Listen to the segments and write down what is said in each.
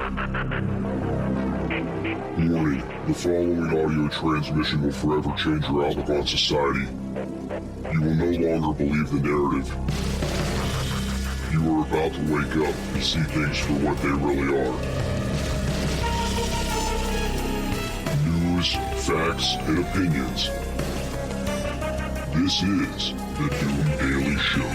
Warning, the following audio transmission will forever change your outlook on society. You will no longer believe the narrative. You are about to wake up and see things for what they really are. News, facts, and opinions. This is the Doom Daily Show.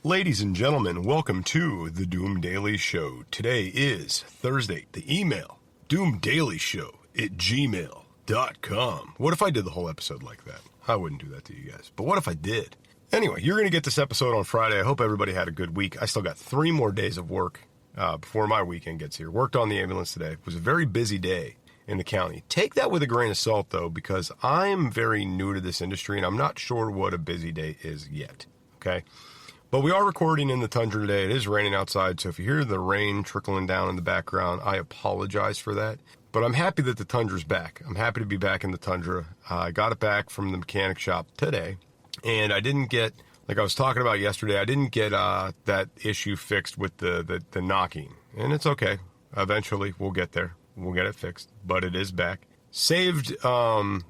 Ladies and gentlemen, welcome to the Doom Daily Show. Today is Thursday. The email, doomdailyShow@gmail.com. What if I did the whole episode like that? I wouldn't do that to you guys, but what if I did? Anyway, you're going to get this episode on Friday. I hope everybody had a good week. I still got 3 more days of work before my weekend gets here. Worked on the ambulance today. It was a very busy day in the county. Take that with a grain of salt, though, because I'm very new to this industry, and I'm not sure what a busy day is yet, okay? But we are recording in the Tundra today. It is raining outside, so if you hear the rain trickling down in the background, I apologize for that. But I'm happy that the Tundra's back. I'm happy to be back in the Tundra. I got it back from the mechanic shop today, and I didn't get, like I was talking about yesterday, I didn't get that issue fixed with the knocking. And it's okay. Eventually, we'll get there. We'll get it fixed, but it is back. Saved a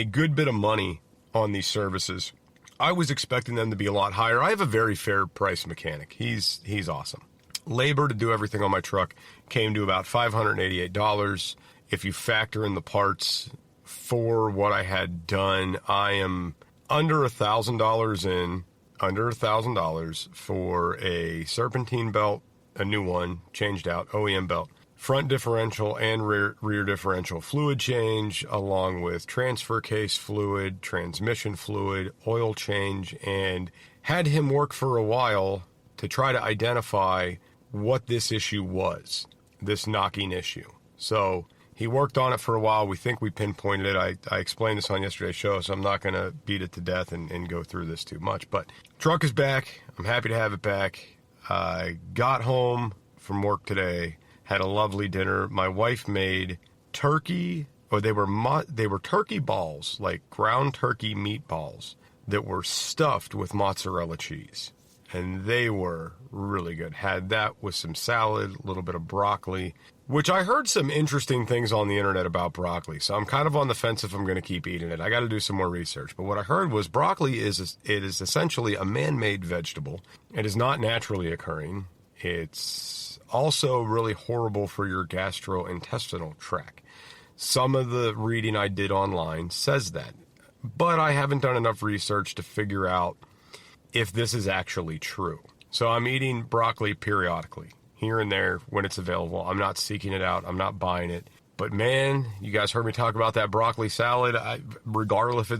good bit of money on these services. I was expecting them to be a lot higher. I have a very fair price mechanic. He's awesome. Labor to do everything on my truck came to about $588. If you factor in the parts for what I had done, I am under $1,000 in, under $1,000 for a serpentine belt, a new one, changed out, OEM belt, front differential and rear differential fluid change, along with transfer case fluid, transmission fluid, oil change, and had him work for a while to try to identify what this issue was, this knocking issue. So he worked on it for a while. We think we pinpointed it. I explained this on yesterday's show, so I'm not going to beat it to death and go through this too much. But truck is back. I'm happy to have it back. I got home from work today, had a lovely dinner. My wife made turkey, or they were turkey balls, like ground turkey meatballs that were stuffed with mozzarella cheese. And they were really good. Had that with some salad, a little bit of broccoli, which I heard some interesting things on the internet about broccoli. So I'm kind of on the fence if I'm going to keep eating it. I got to do some more research. But what I heard was broccoli is essentially a man-made vegetable. It is not naturally occurring. It's also really horrible for your gastrointestinal tract. Some of the reading I did online says that, but I haven't done enough research to figure out if this is actually true. So I'm eating broccoli periodically, here and there when it's available. I'm not seeking it out. I'm not buying it. But man, you guys heard me talk about that broccoli salad. Regardless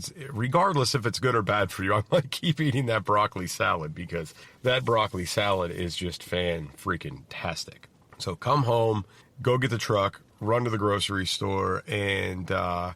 if it's good or bad for you, I might keep eating that broccoli salad because that broccoli salad is just fan-freaking-tastic. So come home, go get the truck, run to the grocery store, and I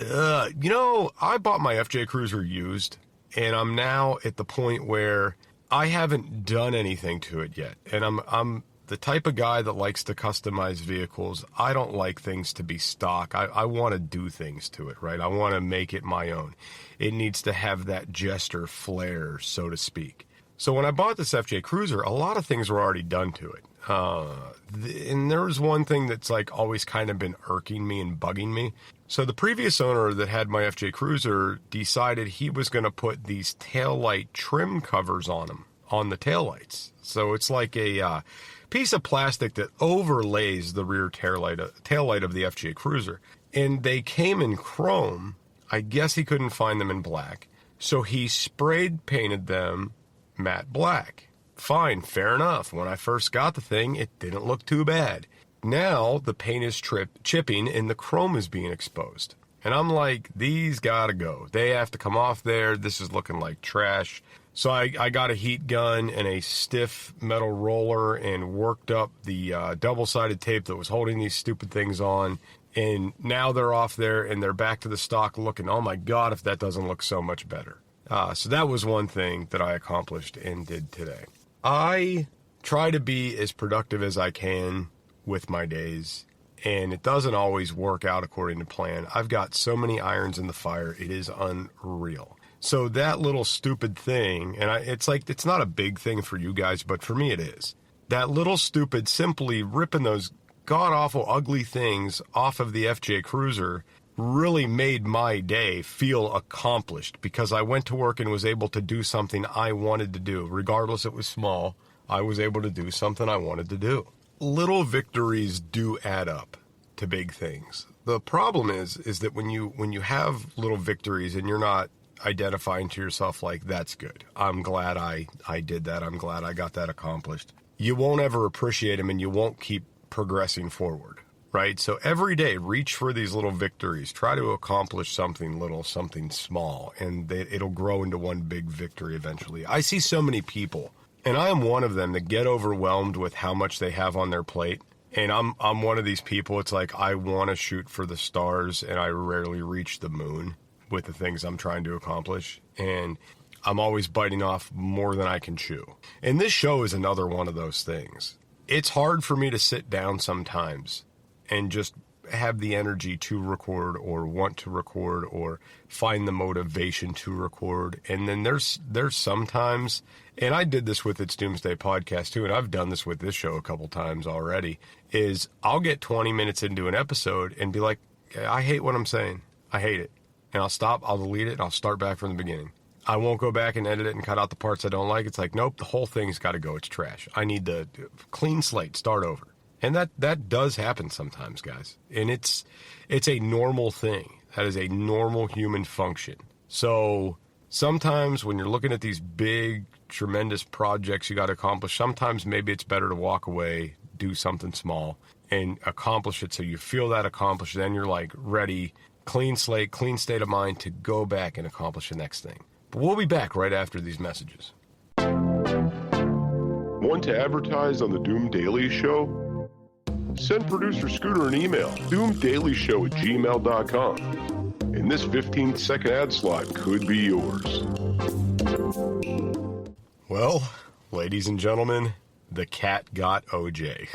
bought my FJ Cruiser used, and I'm now at the point where I haven't done anything to it yet. And I'm the type of guy that likes to customize vehicles. I don't like things to be stock. I want to do things to it, right? I want to make it my own. It needs to have that Jester flair, so to speak. So when I bought this FJ Cruiser, a lot of things were already done to it. And there was one thing that's like always kind of been irking me and bugging me. So the previous owner that had my FJ Cruiser decided he was going to put these taillight trim covers on them, on the taillights. So it's like a piece of plastic that overlays the rear taillight of the FJ Cruiser. And they came in chrome. I guess he couldn't find them in black. So he sprayed painted them matte black. Fine, fair enough. When I first got the thing, it didn't look too bad. Now the paint is chipping and the chrome is being exposed. And I'm like, these gotta go. They have to come off there. This is looking like trash. So I got a heat gun and a stiff metal roller and worked up the double-sided tape that was holding these stupid things on. And now they're off there and they're back to the stock looking, oh my God, if that doesn't look so much better. So that was one thing that I accomplished and did today. I try to be as productive as I can with my days, and it doesn't always work out according to plan. I've got so many irons in the fire, it is unreal. So that little stupid thing, and it's like, it's not a big thing for you guys, but for me it is. That little stupid, simply ripping those god-awful, ugly things off of the FJ Cruiser really made my day feel accomplished, because I went to work and was able to do something I wanted to do. Regardless it was small, I was able to do something I wanted to do. Little victories do add up to big things. The problem is that when you have little victories and you're not identifying to yourself like, that's good, I'm glad I did that, I'm glad I got that accomplished, you won't ever appreciate them and you won't keep progressing forward, right? So every day, reach for these little victories. Try to accomplish something little, something small, and it'll grow into one big victory eventually. I see so many people, and I am one of them, that get overwhelmed with how much they have on their plate. And I'm one of these people. It's like, I want to shoot for the stars, and I rarely reach the moon with the things I'm trying to accomplish. And I'm always biting off more than I can chew. And this show is another one of those things. It's hard for me to sit down sometimes and just have the energy to record, or want to record, or find the motivation to record. And then there's sometimes, and I did this with It's Doomsday Podcast too, and I've done this with this show a couple times already, is I'll get 20 minutes into an episode and be like, I hate what I'm saying. I hate it. And I'll stop, I'll delete it, and I'll start back from the beginning. I won't go back and edit it and cut out the parts I don't like. It's like, nope, the whole thing's got to go. It's trash. I need the clean slate, start over. And that does happen sometimes, guys. And it's a normal thing. That is a normal human function. So sometimes when you're looking at these big, tremendous projects you got to accomplish, sometimes maybe it's better to walk away, do something small, and accomplish it so you feel that accomplished. Then you're like ready, clean slate, clean state of mind to go back and accomplish the next thing. But we'll be back right after these messages. Want to advertise on the Doom Daily Show? Send producer Scooter an email, doomdailyshow@gmail.com. And this 15-second ad slot could be yours. Well, ladies and gentlemen, the cat got OJ.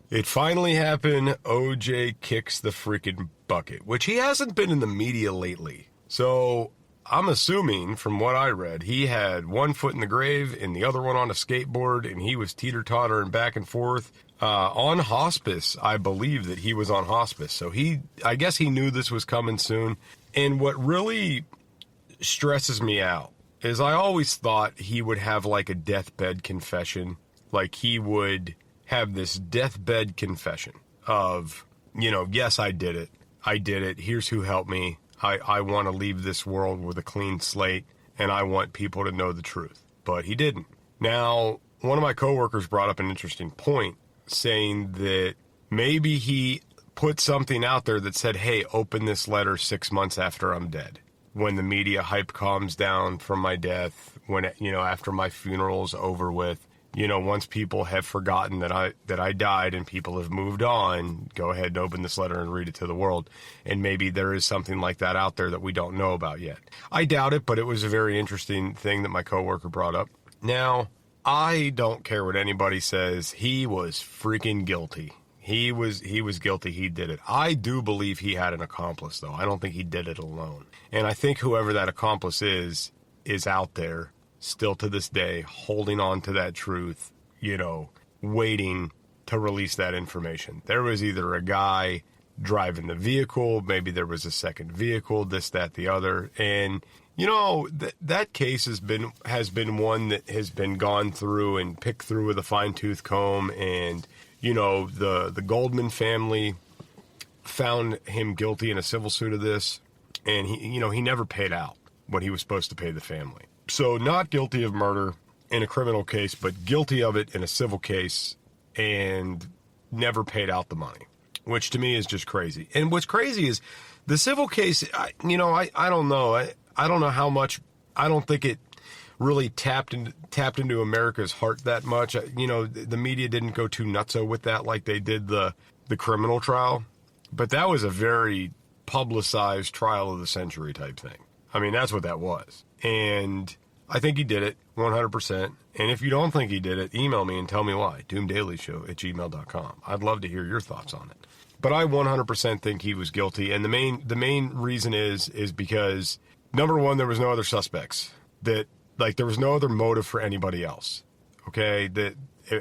It finally happened. OJ kicks the freaking bucket, which he hasn't been in the media lately. So I'm assuming, from what I read, he had one foot in the grave and the other one on a skateboard, and he was teeter-tottering back and forth on hospice. I believe that he was on hospice. So I guess he knew this was coming soon. And what really stresses me out is I always thought he would have like a deathbed confession. Like he would have this deathbed confession of, yes, I did it. I did it. Here's who helped me. I want to leave this world with a clean slate, and I want people to know the truth. But he didn't. Now, one of my coworkers brought up an interesting point, saying that maybe he put something out there that said, hey, open this letter 6 months after I'm dead. When the media hype calms down from my death, when, after my funeral's over with, once people have forgotten that I died and people have moved on, go ahead and open this letter and read it to the world. And maybe there is something like that out there that we don't know about yet. I doubt it, but it was a very interesting thing that my coworker brought up. Now, I don't care what anybody says. He was freaking guilty. He was guilty. He did it. I do believe he had an accomplice, though. I don't think he did it alone. And I think whoever that accomplice is out there still to this day, holding on to that truth, waiting to release that information. There was either a guy driving the vehicle, maybe there was a second vehicle, this, that, the other. And, that case has been one that has been gone through and picked through with a fine-tooth comb. And, the Goldman family found him guilty in a civil suit of this. And he never paid out what he was supposed to pay the family. So not guilty of murder in a criminal case, but guilty of it in a civil case and never paid out the money, which to me is just crazy. And what's crazy is the civil case, I don't know. I don't know how much. I don't think it really tapped into America's heart that much. The media didn't go too nutso with that like they did the criminal trial. But that was a very publicized trial of the century type thing. I mean, that's what that was. And I think he did it 100%. And if you don't think he did it, email me and tell me why. doomdailyshow@gmail.com. I'd love to hear your thoughts on it. But I 100% think he was guilty. And the main reason is because, number one, there was no other suspects. There was no other motive for anybody else. Okay?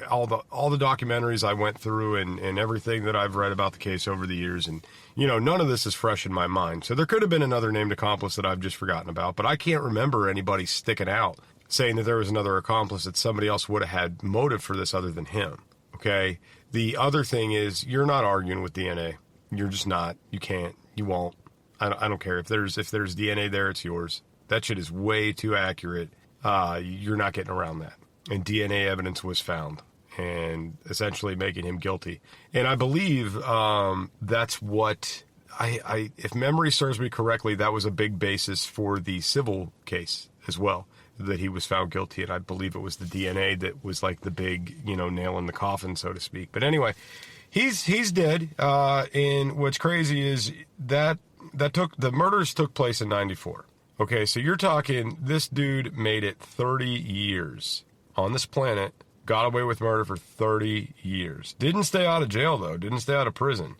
All the documentaries I went through and everything that I've read about the case over the years, and, none of this is fresh in my mind. So there could have been another named accomplice that I've just forgotten about, but I can't remember anybody sticking out saying that there was another accomplice, that somebody else would have had motive for this other than him. Okay? The other thing is, you're not arguing with DNA. You're just not. You can't. You won't. I don't care. If there's DNA there, it's yours. That shit is way too accurate. You're not getting around that. And DNA evidence was found, and essentially making him guilty. And I believe that's what if memory serves me correctly, that was a big basis for the civil case as well, that he was found guilty. And I believe it was the DNA that was like the big, nail in the coffin, so to speak. But anyway, he's dead. And what's crazy is that the murders took place in 94. Okay, so you're talking, this dude made it 30 years on this planet, got away with murder for 30 years. Didn't stay out of jail, though. Didn't stay out of prison.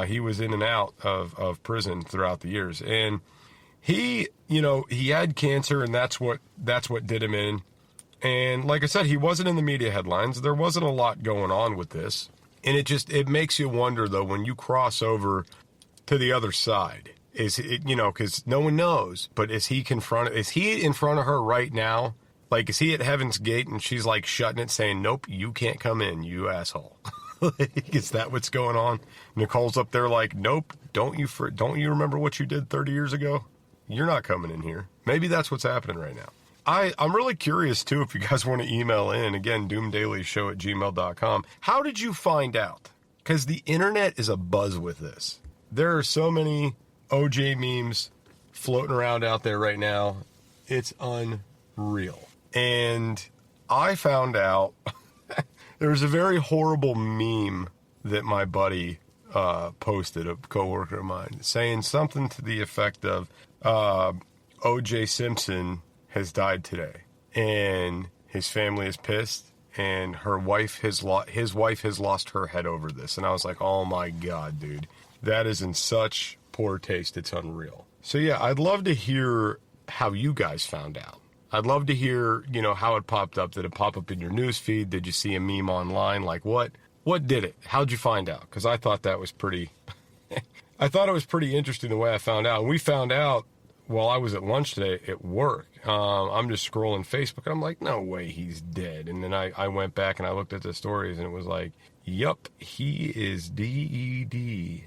He was in and out of prison throughout the years. And he had cancer, and that's what did him in. And like I said, he wasn't in the media headlines. There wasn't a lot going on with this. And it makes you wonder, though, when you cross over to the other side, is it, because no one knows, but is he in front of her right now? Like, is he at Heaven's Gate and she's like shutting it, saying, nope, you can't come in, you asshole? Is that what's going on? Nicole's up there like, nope, don't you remember what you did 30 years ago? You're not coming in here. Maybe that's what's happening right now. I'm really curious, too, if you guys want to email in. Again, doomdailyshow@gmail.com. How did you find out? Because the internet is abuzz with this. There are so many OJ memes floating around out there right now. It's unreal. And I found out there was a very horrible meme that my buddy posted, a coworker of mine, saying something to the effect of OJ Simpson has died today, and his family is pissed, and his wife has lost her head over this. And I was like, oh my God, dude, that is in such poor taste. It's unreal. So yeah, I'd love to hear how you guys found out. I'd love to hear, how it popped up. Did it pop up in your news feed? Did you see a meme online? Like, what did it? How'd you find out? Because I thought that was pretty, I thought it was pretty interesting the way I found out. And we found out while I was at lunch today at work. I'm just scrolling Facebook, and I'm like, no way, he's dead. And then I went back and I looked at the stories, and it was like, yup, he is dead.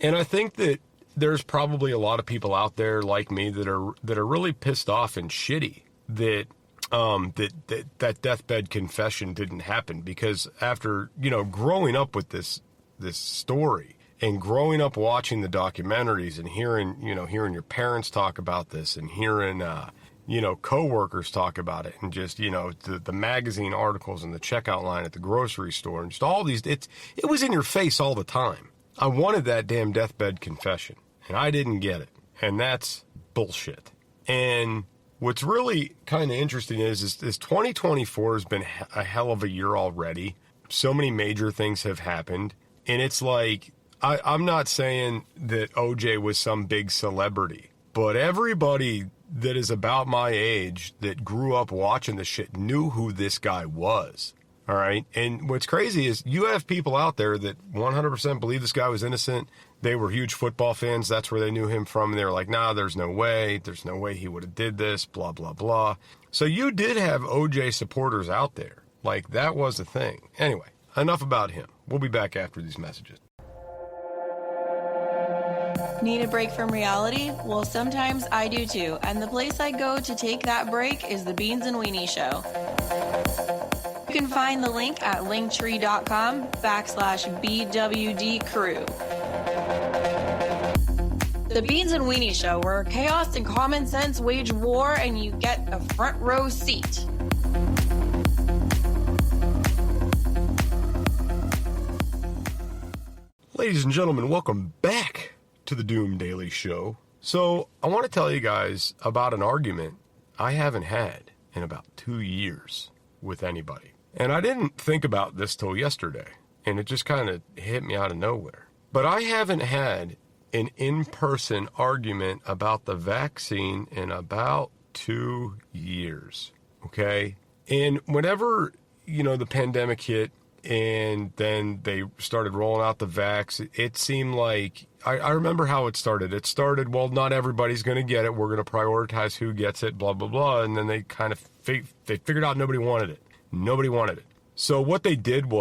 And I think that there's probably a lot of people out there like me that are really pissed off and shitty that that deathbed confession didn't happen, because after growing up with this story and growing up watching the documentaries and hearing your parents talk about this and hearing coworkers talk about it, and just the magazine articles and the checkout line at the grocery store and just all these, it was in your face all the time. I wanted that damn deathbed confession, and I didn't get it. And that's bullshit. And what's really kind of interesting is 2024 has been a hell of a year already. So many major things have happened. And it's like, I'm not saying that OJ was some big celebrity, but everybody that is about my age that grew up watching this shit knew who this guy was. All right. And what's crazy is you have people out there that 100% believe this guy was innocent. They were huge football fans. That's where they knew him from. And they were like, nah, there's no way. There's no way he would have did this, blah, blah, blah. So you did have OJ supporters out there. Like, that was a thing. Anyway, enough about him. We'll be back after these messages. Need a break from reality? Well, sometimes I do too. And the place I go to take that break is the Beans and Weenie Show. You can find the link at linktree.com/BWD crew. The Beans and Weenie Show, where chaos and common sense wage war and you get a front row seat. Ladies and gentlemen, welcome back to the Doom Daily Show. So I want to tell you guys about an argument I haven't had in about 2 years with anybody. And I didn't think about this till yesterday. and it just kind of hit me out of nowhere. But I haven't had an in-person argument about the vaccine in about 2 years, okay? And whenever, the pandemic hit and then they started rolling out the vax, it seemed like, I remember how it started. It started, well, not everybody's going to get it. We're going to prioritize who gets it, blah, blah, blah. And then they kind of they figured out nobody wanted it. Nobody wanted it. So what they did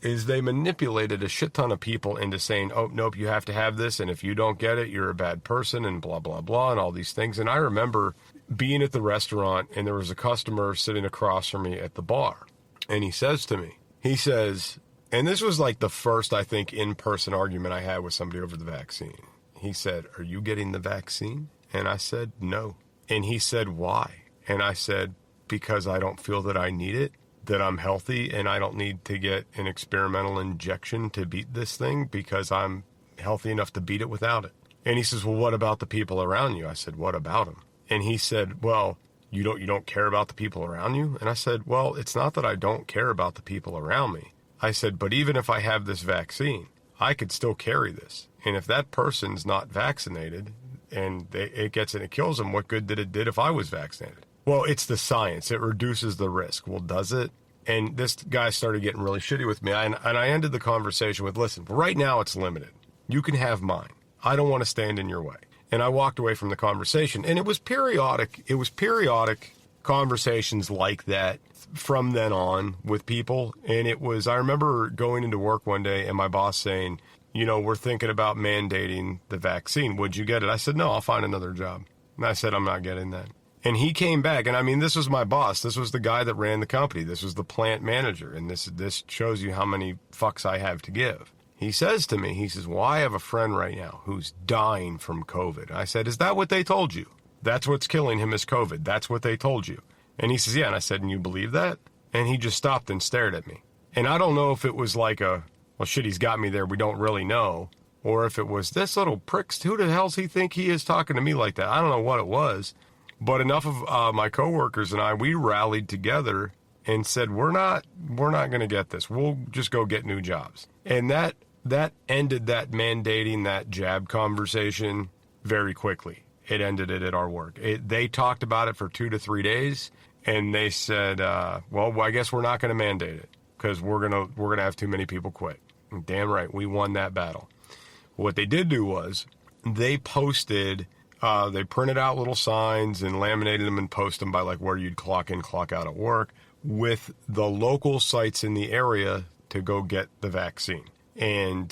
is they manipulated a shit ton of people into saying, oh, nope, you have to have this. And if you don't get it, you're a bad person and blah, blah, blah, and all these things. And I remember being at the restaurant and there was a customer sitting across from me at the bar. And he says to me, and this was like the first, I think, in-person argument I had with somebody over the vaccine. He said, are you getting the vaccine? And I said, no. And he said, why? And I said, because I don't feel that I need it, that I'm healthy, and I don't need to get an experimental injection to beat this thing because I'm healthy enough to beat it without it. And he says, well, what about the people around you? I said, what about them? And he said, well, you don't care about the people around you? And I said, well, it's not that I don't care about the people around me. I said, but even if I have this vaccine, I could still carry this. And if that person's not vaccinated and it gets and it kills them, what good did it did if I was vaccinated? Well, it's the science. It reduces the risk. Well, does it? And this guy started getting really shitty with me. And I ended the conversation with, listen, right now it's limited. You can have mine. I don't want to stand in your way. And I walked away from the conversation. And it was periodic conversations like that from then on with people. And I remember going into work one day and my boss saying, we're thinking about mandating the vaccine. Would you get it? I said, no, I'll find another job. And I said, I'm not getting that. And he came back, and I mean, this was my boss. This was the guy that ran the company. This was the plant manager, and this shows you how many fucks I have to give. He says to me, well, I have a friend right now who's dying from COVID. I said, is that what they told you? That's what's killing him is COVID. That's what they told you. And he says, yeah. And I said, and you believe that? And he just stopped and stared at me. And I don't know if it was like well, shit, he's got me there. We don't really know. Or if it was this little prick, who the hell's he think he is talking to me like that? I don't know what it was. But enough of my coworkers and I, we rallied together and said, we're not going to get this. We'll just go get new jobs. And that ended that mandating that jab conversation very quickly. It ended it at our work. They talked about it for 2 to 3 days, and they said, well, I guess we're not going to mandate it because we're gonna have too many people quit. And damn right, we won that battle. What they did do was they posted. They printed out little signs and laminated them and posted them by like where you'd clock in, clock out at work with the local sites in the area to go get the vaccine. And,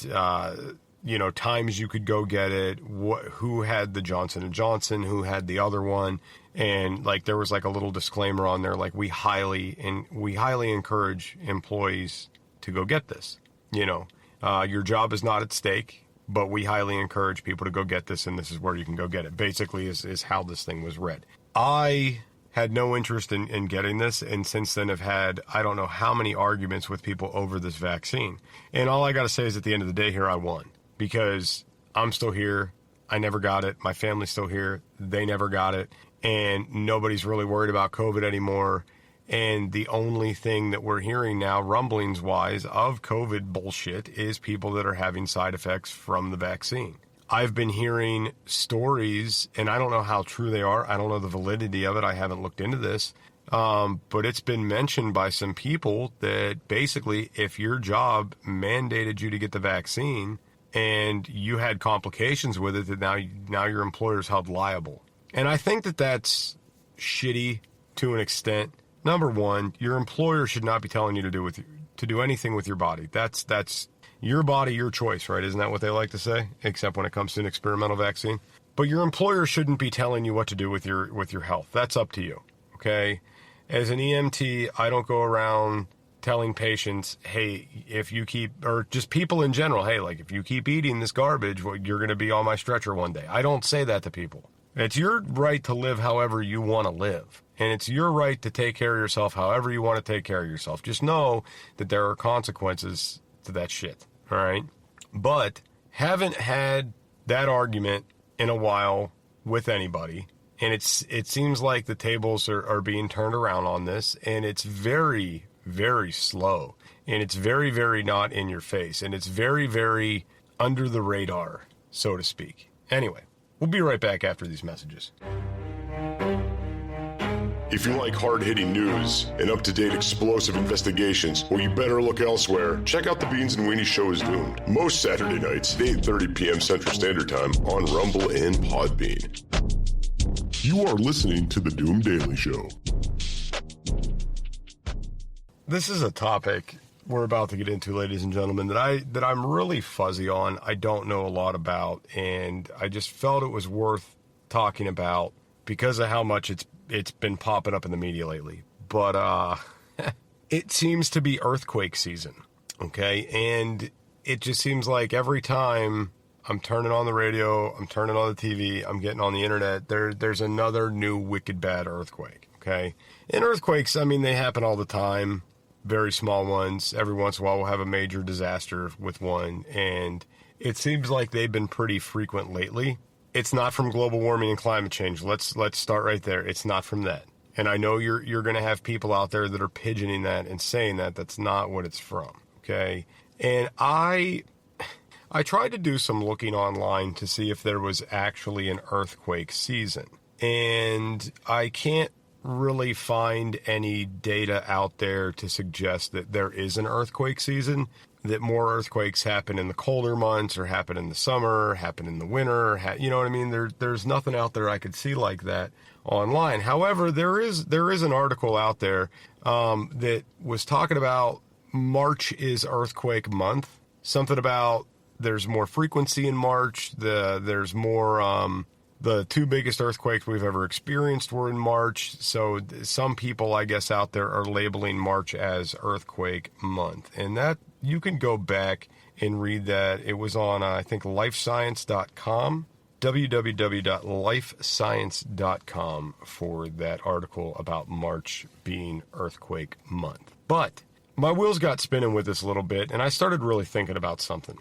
times you could go get it, who had the Johnson & Johnson, who had the other one. And like, there was like a little disclaimer on there, like we highly encourage employees to go get this. Your job is not at stake. But we highly encourage people to go get this, and this is where you can go get it, basically is how this thing was read. I had no interest in getting this, and since then have had, I don't know how many arguments with people over this vaccine. And all I got to say is at the end of the day here, I won. Because I'm still here. I never got it. My family's still here. They never got it. And nobody's really worried about COVID anymore. And the only thing that we're hearing now, rumblings-wise, of COVID bullshit is people that are having side effects from the vaccine. I've been hearing stories, and I don't know how true they are. I don't know the validity of it. I haven't looked into this. But it's been mentioned by some people that basically if your job mandated you to get the vaccine and you had complications with it, that now your employer's held liable. And I think that that's shitty to an extent. Number one, your employer should not be telling you to do anything with your body. That's your body, your choice, right? Isn't that what they like to say? Except when it comes to an experimental vaccine. But your employer shouldn't be telling you what to do with your health. That's up to you, okay? As an EMT, I don't go around telling patients, hey, if you keep, or just people in general, hey, like if you keep eating this garbage, well, you're going to be on my stretcher one day. I don't say that to people. It's your right to live however you want to live. And it's your right to take care of yourself however you want to take care of yourself. Just know that there are consequences to that shit, all right? But haven't had that argument in a while with anybody. And it seems like the tables are being turned around on this. And it's very, very slow, and it's very, very not in your face, and it's very, very under the radar, so to speak. Anyway, we'll be right back after these messages. If you like hard-hitting news and up-to-date explosive investigations, well, you better look elsewhere. Check out the Beans and Weenie Show is Doomed. Most Saturday nights at 8:30 p.m. Central Standard Time on Rumble and Podbean. You are listening to the Doom Daily Show. This is a topic we're about to get into, ladies and gentlemen, that I'm really fuzzy on. I don't know a lot about, and I just felt it was worth talking about because of how much it's been popping up in the media lately. But it seems to be earthquake season, okay? And it just seems like every time I'm turning on the radio, I'm turning on the TV, I'm getting on the internet, there's another new wicked bad earthquake, okay? And earthquakes, I mean, they happen all the time, very small ones. Every once in a while we'll have a major disaster with one, and it seems like they've been pretty frequent lately. It's not from global warming and climate change. Let's start right there. It's not from that. And I know you're going to have people out there that are pigeoning that and saying that that's not what it's from, okay? And I tried to do some looking online to see if there was actually an earthquake season. And I can't really find any data out there to suggest that there is an earthquake season, that more earthquakes happen in the colder months or happen in the summer, happen in the winter, you know what I mean? There's nothing out there I could see like that online. However, there is an article out there that was talking about March is earthquake month, something about there's more frequency in March, there's more the two biggest earthquakes we've ever experienced were in March. So some people, I guess, out there are labeling March as earthquake month. And that you can go back and read that. It was on, I think, lifescience.com, www.lifescience.com for that article about March being earthquake month. But my wheels got spinning with this a little bit, and I started really thinking about something.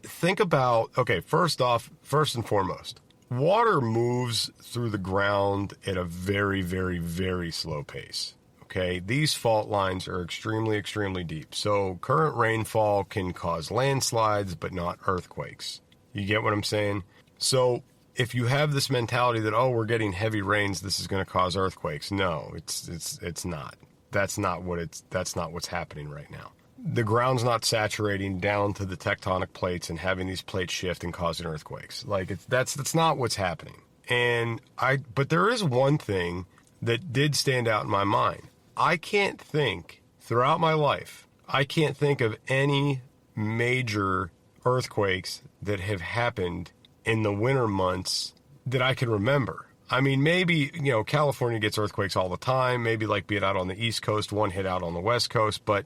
Think about, okay, first and foremost, water moves through the ground at a very, very, very slow pace, okay? These fault lines are extremely, extremely deep. So current rainfall can cause landslides, but not earthquakes. You get what I'm saying? So if you have this mentality that, oh, we're getting heavy rains, this is going to cause earthquakes. No, it's not. That's not what's happening right now. The ground's not saturating down to the tectonic plates and having these plates shift and causing earthquakes. Like that's not what's happening. But there is one thing that did stand out in my mind. I can't think throughout my life, I can't think of any major earthquakes that have happened in the winter months that I can remember. I mean, maybe, California gets earthquakes all the time. Maybe be it out on the East Coast, one hit out on the West Coast. But,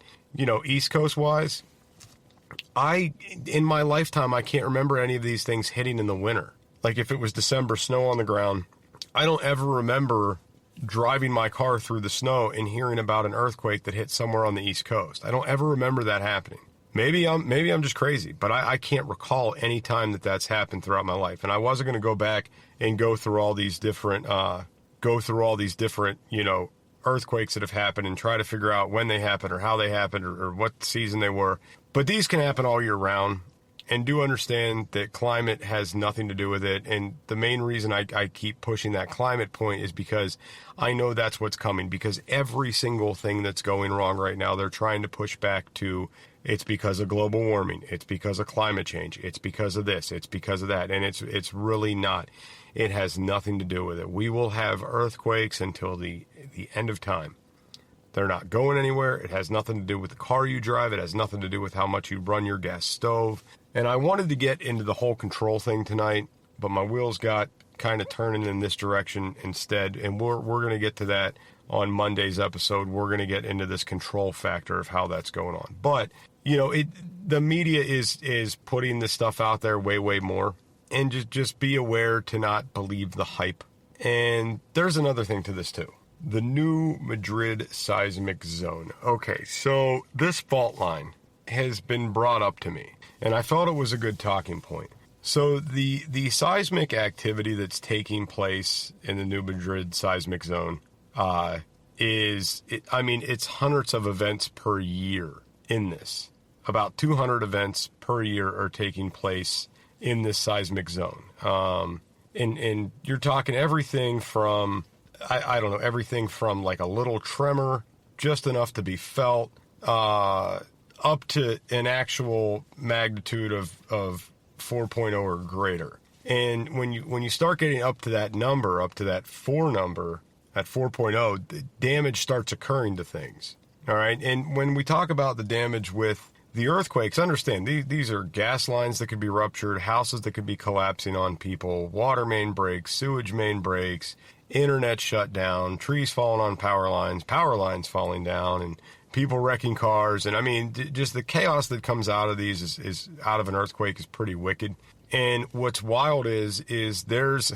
East Coast wise, in my lifetime, I can't remember any of these things hitting in the winter. Like if it was December, snow on the ground, I don't ever remember driving my car through the snow and hearing about an earthquake that hit somewhere on the East Coast. I don't ever remember that happening. Maybe I'm just crazy, but I can't recall any time that's happened throughout my life. And I wasn't going to go back and go through all these different, earthquakes that have happened and try to figure out when they happened or how they happened or what season they were. But these can happen all year round. And do understand that climate has nothing to do with it. And the main reason I keep pushing that climate point is because I know that's what's coming. Because every single thing that's going wrong right now, they're trying to push back to it's because of global warming. It's because of climate change. It's because of this. It's because of that. And it's really not. It has nothing to do with it. We will have earthquakes until the end of time. They're not going anywhere. It has nothing to do with the car you drive. It has nothing to do with how much you run your gas stove. And I wanted to get into the whole control thing tonight, but my wheels got kind of turning in this direction instead. And we're going to get to that on Monday's episode. We're going to get into this control factor of how that's going on. But, the media is putting this stuff out there way, way more. And just be aware to not believe the hype. And there's another thing to this too. The New Madrid seismic zone. Okay, so this fault line has been brought up to me, and I thought it was a good talking point. So the seismic activity that's taking place in the New Madrid seismic zone it's hundreds of events per year in this. About 200 events per year are taking place in this seismic zone. And you're talking everything from, I don't know, everything from like a little tremor, just enough to be felt, up to an actual magnitude of 4.0 or greater. And when you start getting up to that number, up to that 4 number, at 4.0, the damage starts occurring to things. All right. And when we talk about the damage with the earthquakes, understand these are gas lines that could be ruptured, houses that could be collapsing on people, water main breaks, sewage main breaks, internet shut down, trees falling on power lines falling down, and people wrecking cars. And I mean, just the chaos that comes out of these is out of an earthquake is pretty wicked. And what's wild is there's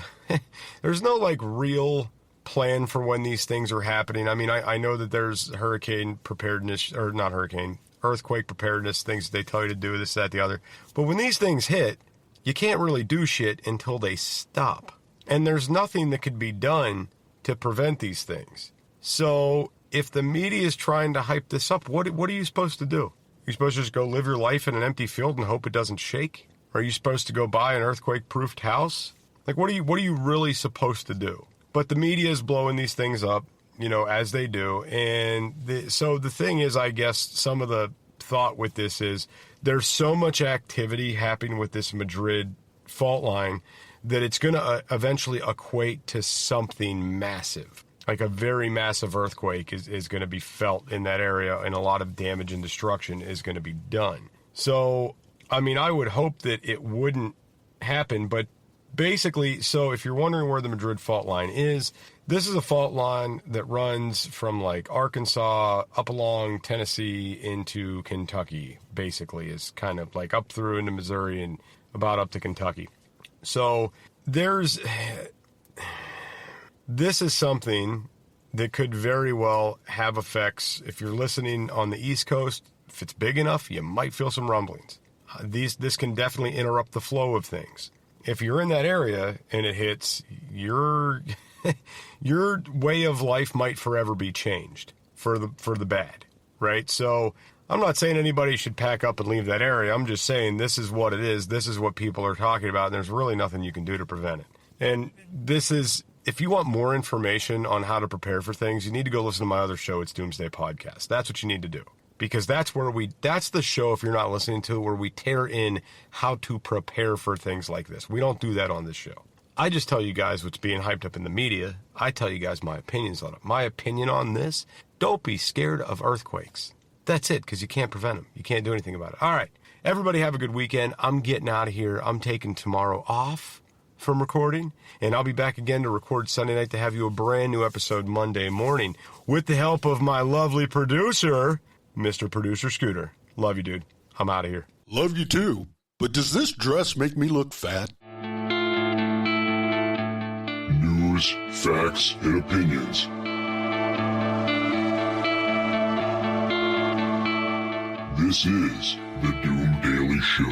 no like real plan for when these things are happening. I mean, I know that there's hurricane preparedness, or not hurricane, earthquake preparedness, things they tell you to do, this, that, the other. But when these things hit, you can't really do shit until they stop. And there's nothing that could be done to prevent these things. So if the media is trying to hype this up, what are you supposed to do? You're supposed to just go live your life in an empty field and hope it doesn't shake? Are you supposed to go buy an earthquake-proofed house? Like, what are you really supposed to do? But the media is blowing these things up, as they do. And so the thing is, I guess, some of the thought with this is there's so much activity happening with this Madrid fault line that it's going to eventually equate to something massive. Like a very massive earthquake is going to be felt in that area, and a lot of damage and destruction is going to be done. So, I mean, I would hope that it wouldn't happen, but basically, so if you're wondering where the Madrid fault line is, this is a fault line that runs from like Arkansas up along Tennessee into Kentucky, basically, is kind of like up through into Missouri and about up to Kentucky. So this is something that could very well have effects. If you're listening on the East Coast, if it's big enough, you might feel some rumblings. This can definitely interrupt the flow of things. If you're in that area and it hits, your way of life might forever be changed for the bad, right? So I'm not saying anybody should pack up and leave that area. I'm just saying this is what it is. This is what people are talking about, and there's really nothing you can do to prevent it. And this is, if you want more information on how to prepare for things, you need to go listen to my other show. It's Doomsday Podcast. That's what you need to do. Because that's the show, if you're not listening to it, where we tear in how to prepare for things like this. We don't do that on this show. I just tell you guys what's being hyped up in the media. I tell you guys my opinions on it. My opinion on this, don't be scared of earthquakes. That's it, because you can't prevent them. You can't do anything about it. All right. Everybody have a good weekend. I'm getting out of here. I'm taking tomorrow off from recording, and I'll be back again to record Sunday night to have you a brand new episode Monday morning with the help of my lovely producer, Mr. Producer Scooter. Love you, dude. I'm out of here. Love you too. But does this dress make me look fat? News, facts, and opinions. This is the Doom Daily Show.